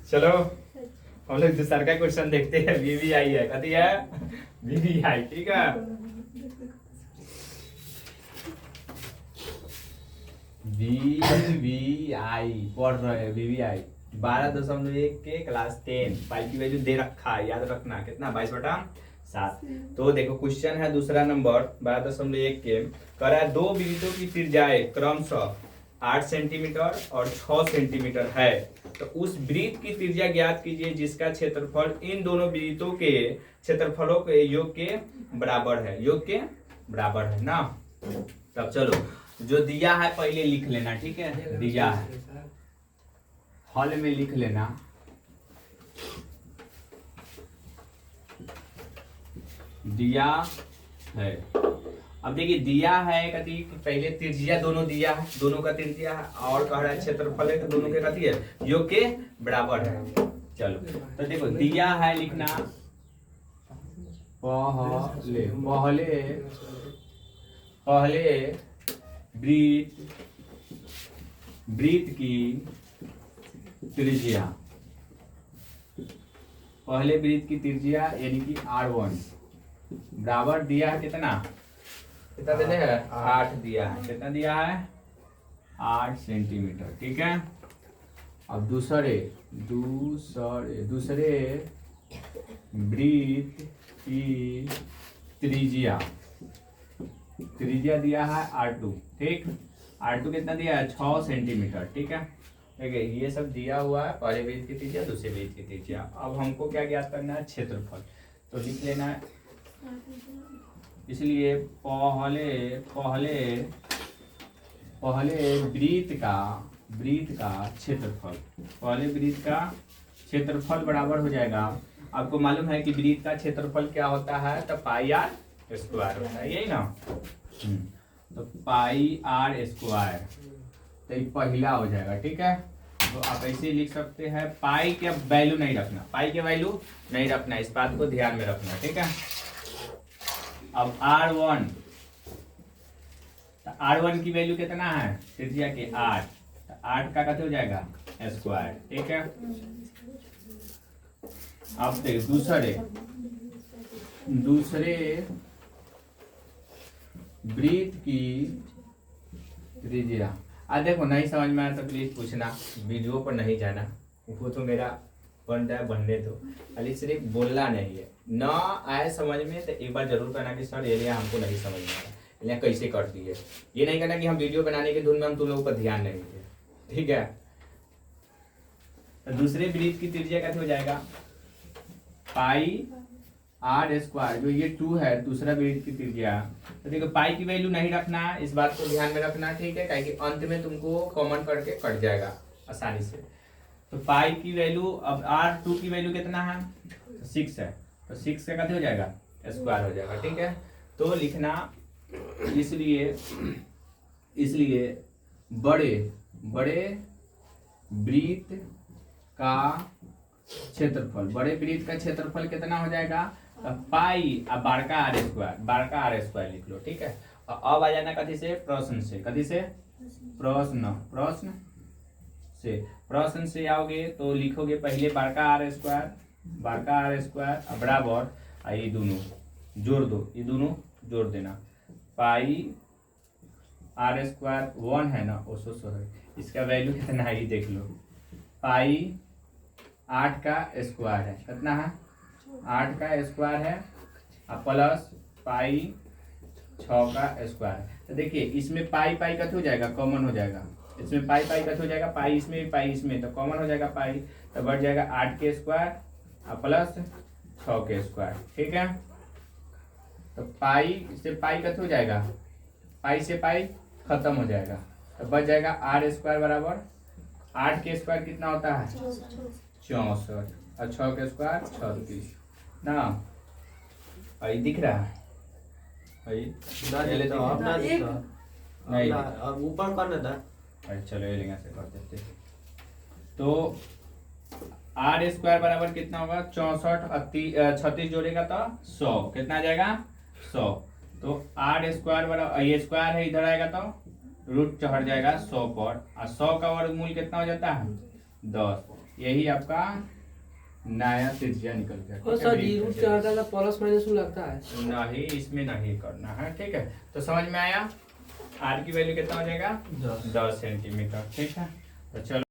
चलो हम लोग दूसरा का क्वेश्चन देखते हैं। VVI है, कथी है? VVI, ठीक है। VVI पढ़ रहे हैं। VVI 12.1 के क्लास 10 पाई की वैल्यू दे रखा है, याद रखना कितना, 22/7। तो देखो क्वेश्चन है दूसरा नंबर 12.1 के, कह रहा है दो वृत्तों की त्रिज्याएं क्रमशः 8 सेंटीमीटर और 6 सेंटीमीटर है, तो उस वृत्त की त्रिज्या ज्ञात कीजिए जिसका क्षेत्रफल इन दोनों वृत्तों के क्षेत्रफलों के योग के बराबर है। योग के बराबर है ना। तब चलो जो दिया है पहले लिख लेना, ठीक है। दिया है हॉल में लिख लेना। दिया है, अब देखिए दिया है कथी, पहले त्रिज्या दोनों दिया है, दोनों का त्रिज्या है, और कह रहा है क्षेत्रफल है तो दोनों के कथी है, योग के बराबर है। चलो तो देखो दिया है लिखना पहले पहले पहले वृत्त की त्रिज्या, पहले वृत्त की त्रिज्या यानी कि R1 बराबर दिया है कितना, कितना देने हैं, 8 दिया है। कितना दिया है, 8 सेंटीमीटर, ठीक है। अब दूसरे वृत्त की त्रिज्या दिया है R2, ठीक। R2 कितना दिया है, 6 सेंटीमीटर, ठीक है। देखिए ये सब दिया हुआ है, पहले वृत्त की त्रिज्या, दूसरे वृत्त की त्रिज्या। अब हमको क्या ज्ञात करना है, क्षेत्रफल। तो लिख लेना है, इसलिए पहले वृत्त का क्षेत्रफल, पहले वृत्त का क्षेत्रफल बराबर हो जाएगा। आपको मालूम है कि वृत्त का क्षेत्रफल क्या होता है, तो पाई आर स्क्वायर होता है, यही ना। तो पाई आर स्क्वायर, तो ये पहला हो जाएगा, ठीक है। तो आप ऐसे लिख सकते हैं, पाई के वैल्यू नहीं रखना, पाई के वैल्यू नहीं रखना, इस बात को ध्यान में रखना, ठीक है। अब R1, तो R1 की वैल्यू कितना है, त्रिज्या के 8, तो 8 का कैसे हो जाएगा स्क्वायर, ठीक है। अब देखिए दूसरे वृत्त की त्रिज्या। देखो नहीं समझ में आया तो प्लीज पूछना, वीडियो पर नहीं जाना, वो तो मेरा बन रहा है बनने दो, खाली सिर्फ बोलना नहीं है। ना आए समझ में तो एक बार जरूर कहना कि सर ये हमको नहीं समझ में आया, ये कैसे कर दिए। ये नहीं कहना कि हम वीडियो बनाने के धुन में हम तुम लोगों पर ध्यान नहीं दिए, ठीक है। तो दूसरे वृत्त की त्रिज्या कैसे हो जाएगा, पाई आर स्क्वायर, जो ये 2 है दूसरा वृत्त की त्रिज्या। तो देखो पाई की वैल्यू नहीं रखना, इस बात को ध्यान में रखना, ठीक है, क्योंकि अंत में तुमको कॉमन करके कट जाएगा आसानी से। तो पाई की वैल्यू, अब R2 की वैल्यू कितना है, 6 है, तो 6 का कैसे हो जाएगा, स्क्वायर हो जाएगा, ठीक है। तो लिखना, इसलिए बड़े वृत्त का क्षेत्रफल, बड़े वृत्त का क्षेत्रफल कितना हो जाएगा, तो पाई अब बारका आर स्क्वायर लिख लो, ठीक है। और अब आ जाना कथी से, प्रश्न से, प्रश्न से आओगे तो लिखोगे पहले बारका आर स्क्वायर बराबर, ये दोनों जोड़ दो, ये दोनों जोड़ देना, पाई आर स्क्वायर 1 है ना, वो सॉरी इसका वैल्यू कितना है ये देख लो, पाई 8 का स्क्वायर है, कितना है 8 का स्क्वायर है, अब प्लस पाई 6 का स्क्वायर है। तो देखिए इसमें पाई कट हो जाएगा, कॉमन हो जाएगा, इसमें पाई कट हो जाएगा, पाई इसमें भी पाई इसमें, तो कॉमन हो जाएगा पाई, तो बढ़ जाएगा 8 के स्क्वायर और प्लस 6 के स्क्वायर, ठीक है। तो पाई से पाई कट हो जाएगा, पाई से पाई खत्म हो जाएगा, तो बच जाएगा आर स्क्वायर बराबर 8 के स्क्वायर कितना होता है 64 और 6 के स्क्वायर 36 ना। और दिख रहा है नहीं, अब ऊपर करना था, चलो ये लेंगे से कर देते। तो आर स्क्वायर बराबर कितना होगा 64 36 जोड़ेगा तो 100, कितना आ जाएगा 100। तो आर स्क्वायर बराबर, ये स्क्वायर है इधर आएगा तो रूट चढ़ जाएगा 100 पर, और 100 का वर्गमूल कितना हो जाता है 10, यही आपका नया त्रिज्या निकल गया। और सर जीरो चार डाला प्लस माइनस लगता है नहीं, इसमें नहीं करना है, ठीक है। तो समझ में आया, आर की वैल्यू कितना हो जाएगा 10 सेंटीमीटर, ठीक है। तो चलो